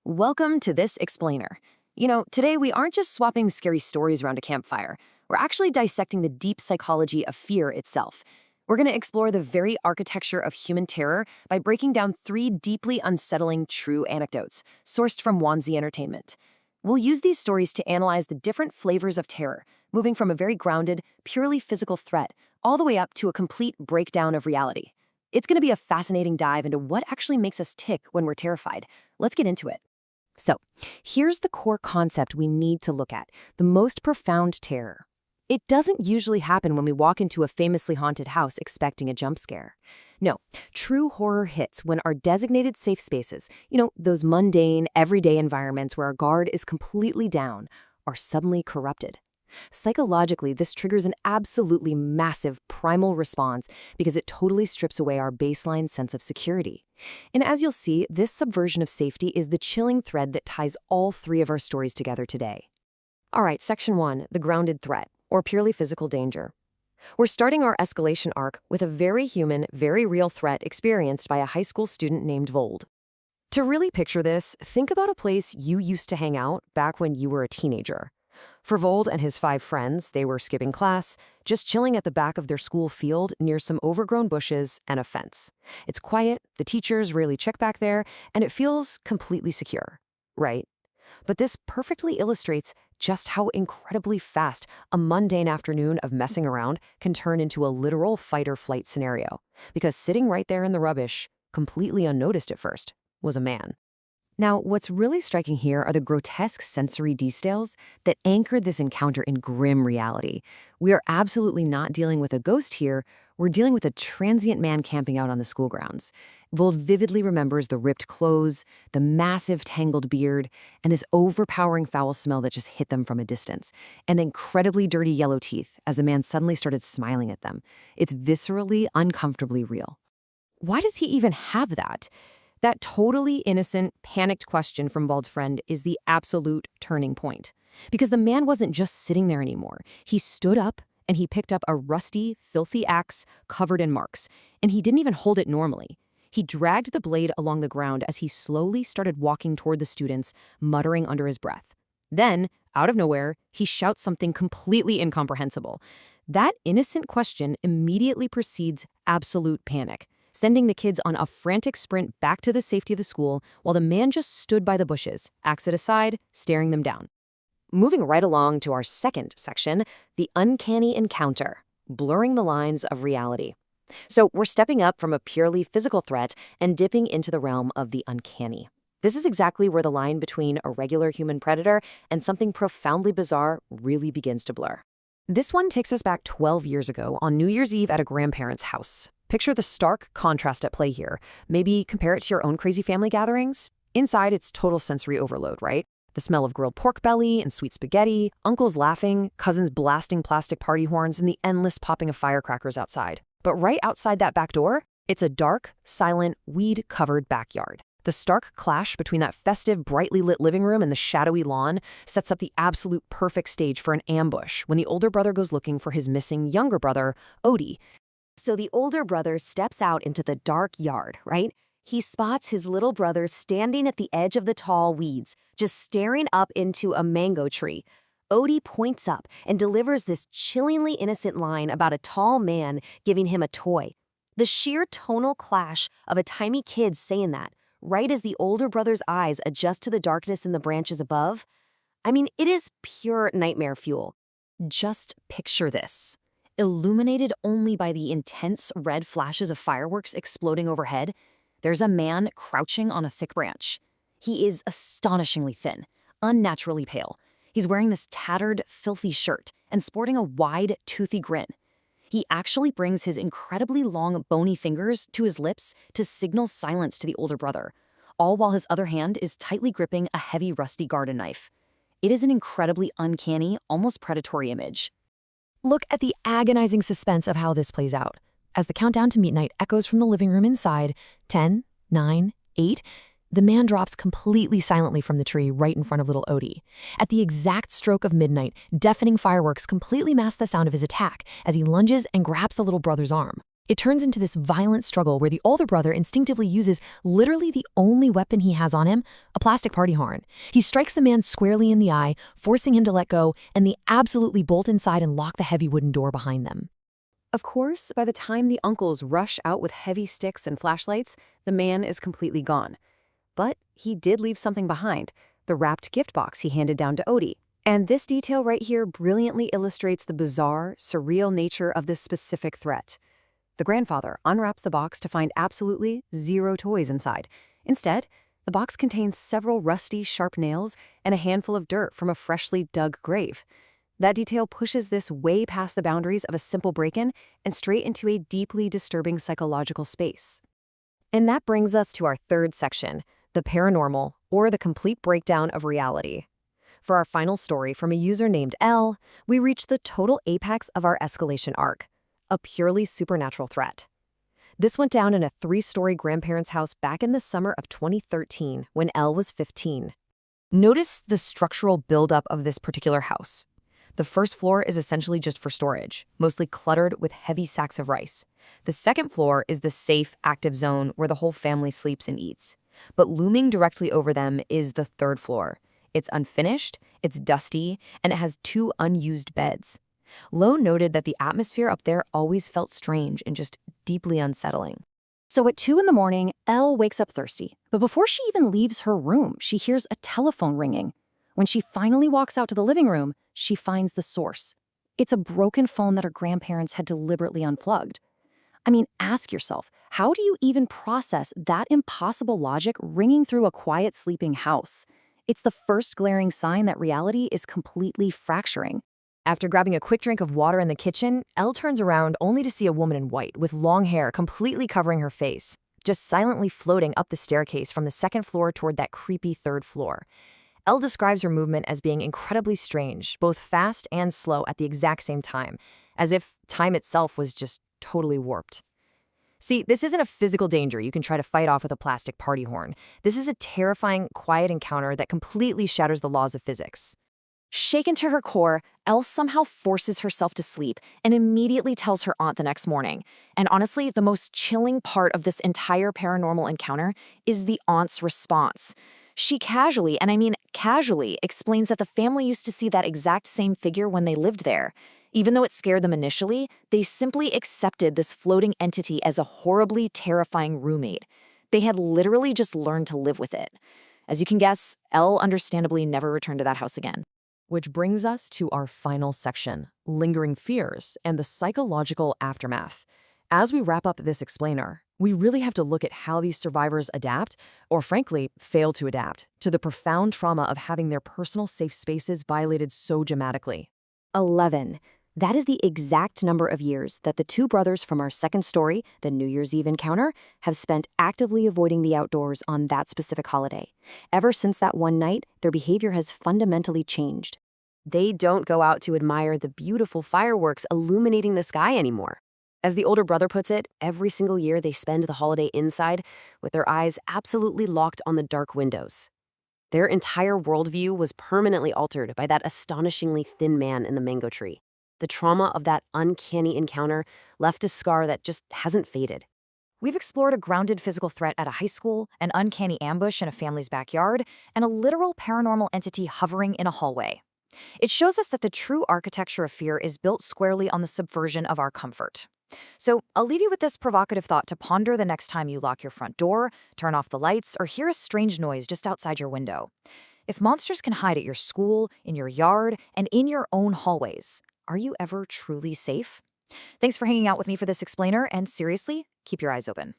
Welcome to this explainer. Today we aren't just swapping scary stories around a campfire. We're actually dissecting the deep psychology of fear itself. We're going to explore the very architecture of human terror by breaking down three deeply unsettling true anecdotes, sourced from Wanzi Entertainment. We'll use these stories to analyze the different flavors of terror, moving from a very grounded, purely physical threat all the way up to a complete breakdown of reality. It's going to be a fascinating dive into what actually makes us tick when we're terrified. Let's get into it. So, here's the core concept we need to look at, the most profound terror. It doesn't usually happen when we walk into a famously haunted house expecting a jump scare. No, true horror hits when our designated safe spaces, those mundane, everyday environments where our guard is completely down, are suddenly corrupted. Psychologically, this triggers an absolutely massive primal response because it totally strips away our baseline sense of security. And as you'll see, this subversion of safety is the chilling thread that ties all three of our stories together today. All right, Section 1, the grounded threat, or purely physical danger. We're starting our escalation arc with a very human, very real threat experienced by a high school student named Vold. To really picture this, think about a place you used to hang out back when you were a teenager. For Vold and his 5 friends, they were skipping class, just chilling at the back of their school field near some overgrown bushes and a fence. It's quiet, the teachers rarely check back there, and it feels completely secure, right? But this perfectly illustrates just how incredibly fast a mundane afternoon of messing around can turn into a literal fight-or-flight scenario. Because sitting right there in the rubbish, completely unnoticed at first, was a man. Now, what's really striking here are the grotesque sensory details that anchor this encounter in grim reality. We are absolutely not dealing with a ghost here, we're dealing with a transient man camping out on the school grounds. Vold vividly remembers the ripped clothes, the massive tangled beard, and this overpowering foul smell that just hit them from a distance, and the incredibly dirty yellow teeth as the man suddenly started smiling at them. It's viscerally, uncomfortably real. Why does he even have that? That totally innocent, panicked question from Vold's friend is the absolute turning point. Because the man wasn't just sitting there anymore. He stood up and he picked up a rusty, filthy axe covered in marks. And he didn't even hold it normally. He dragged the blade along the ground as he slowly started walking toward the students, muttering under his breath. Then, out of nowhere, he shouts something completely incomprehensible. That innocent question immediately precedes absolute panic, sending the kids on a frantic sprint back to the safety of the school while the man just stood by the bushes, axe at his side, staring them down. Moving right along to our second section, the uncanny encounter, blurring the lines of reality. So we're stepping up from a purely physical threat and dipping into the realm of the uncanny. This is exactly where the line between a regular human predator and something profoundly bizarre really begins to blur. This one takes us back 12 years ago on New Year's Eve at a grandparent's house. Picture the stark contrast at play here. Maybe compare it to your own crazy family gatherings. Inside, it's total sensory overload, right? The smell of grilled pork belly and sweet spaghetti, uncles laughing, cousins blasting plastic party horns, and the endless popping of firecrackers outside. But right outside that back door, it's a dark, silent, weed-covered backyard. The stark clash between that festive, brightly lit living room and the shadowy lawn sets up the absolute perfect stage for an ambush when the older brother goes looking for his missing younger brother, Odie. So the older brother steps out into the dark yard, right? He spots his little brother standing at the edge of the tall weeds, just staring up into a mango tree. Odie points up and delivers this chillingly innocent line about a tall man giving him a toy. The sheer tonal clash of a tiny kid saying that, right as the older brother's eyes adjust to the darkness in the branches above, it is pure nightmare fuel. Just picture this. Illuminated only by the intense red flashes of fireworks exploding overhead, there's a man crouching on a thick branch. He is astonishingly thin, unnaturally pale. He's wearing this tattered, filthy shirt and sporting a wide, toothy grin. He actually brings his incredibly long, bony fingers to his lips to signal silence to the older brother, all while his other hand is tightly gripping a heavy, rusty garden knife. It is an incredibly uncanny, almost predatory image. Look at the agonizing suspense of how this plays out. As the countdown to midnight echoes from the living room inside, 10, 9, 8, the man drops completely silently from the tree right in front of little Odie. At the exact stroke of midnight, deafening fireworks completely mask the sound of his attack as he lunges and grabs the little brother's arm. It turns into this violent struggle where the older brother instinctively uses literally the only weapon he has on him, a plastic party horn. He strikes the man squarely in the eye, forcing him to let go, and they absolutely bolt inside and lock the heavy wooden door behind them. Of course, by the time the uncles rush out with heavy sticks and flashlights, the man is completely gone. But he did leave something behind, the wrapped gift box he handed down to Odie. And this detail right here brilliantly illustrates the bizarre, surreal nature of this specific threat. The grandfather unwraps the box to find absolutely zero toys inside. Instead, the box contains several rusty, sharp nails and a handful of dirt from a freshly dug grave. That detail pushes this way past the boundaries of a simple break-in and straight into a deeply disturbing psychological space. And that brings us to our third section, the paranormal, or the complete breakdown of reality. For our final story from a user named L, we reach the total apex of our escalation arc, a purely supernatural threat. This went down in a 3-story grandparents' house back in the summer of 2013 when L was 15. Notice the structural buildup of this particular house. The first floor is essentially just for storage, mostly cluttered with heavy sacks of rice. The second floor is the safe, active zone where the whole family sleeps and eats. But looming directly over them is the third floor. It's unfinished, it's dusty, and it has 2 unused beds. Lowe noted that the atmosphere up there always felt strange and just deeply unsettling. So at 2 in the morning, Elle wakes up thirsty. But before she even leaves her room, she hears a telephone ringing. When she finally walks out to the living room, she finds the source. It's a broken phone that her grandparents had deliberately unplugged. I mean, ask yourself, how do you even process that impossible logic ringing through a quiet, sleeping house? It's the first glaring sign that reality is completely fracturing. After grabbing a quick drink of water in the kitchen, Elle turns around only to see a woman in white with long hair completely covering her face, just silently floating up the staircase from the second floor toward that creepy third floor. Elle describes her movement as being incredibly strange, both fast and slow at the exact same time, as if time itself was just totally warped. See, this isn't a physical danger you can try to fight off with a plastic party horn. This is a terrifying, quiet encounter that completely shatters the laws of physics. Shaken to her core, Elle somehow forces herself to sleep and immediately tells her aunt the next morning. And honestly, the most chilling part of this entire paranormal encounter is the aunt's response. She casually, and I mean casually, explains that the family used to see that exact same figure when they lived there. Even though it scared them initially, they simply accepted this floating entity as a horribly terrifying roommate. They had literally just learned to live with it. As you can guess, Elle understandably never returned to that house again. Which brings us to our final section, lingering fears and the psychological aftermath. As we wrap up this explainer, we really have to look at how these survivors adapt, or frankly, fail to adapt, to the profound trauma of having their personal safe spaces violated so dramatically. 11. That is the exact number of years that the 2 brothers from our second story, the New Year's Eve encounter, have spent actively avoiding the outdoors on that specific holiday. Ever since that one night, their behavior has fundamentally changed. They don't go out to admire the beautiful fireworks illuminating the sky anymore. As the older brother puts it, every single year they spend the holiday inside with their eyes absolutely locked on the dark windows. Their entire worldview was permanently altered by that astonishingly thin man in the mango tree. The trauma of that uncanny encounter left a scar that just hasn't faded. We've explored a grounded physical threat at a high school, an uncanny ambush in a family's backyard, and a literal paranormal entity hovering in a hallway. It shows us that the true architecture of fear is built squarely on the subversion of our comfort. So I'll leave you with this provocative thought to ponder the next time you lock your front door, turn off the lights, or hear a strange noise just outside your window. If monsters can hide at your school, in your yard, and in your own hallways, are you ever truly safe? Thanks for hanging out with me for this explainer, and seriously, keep your eyes open.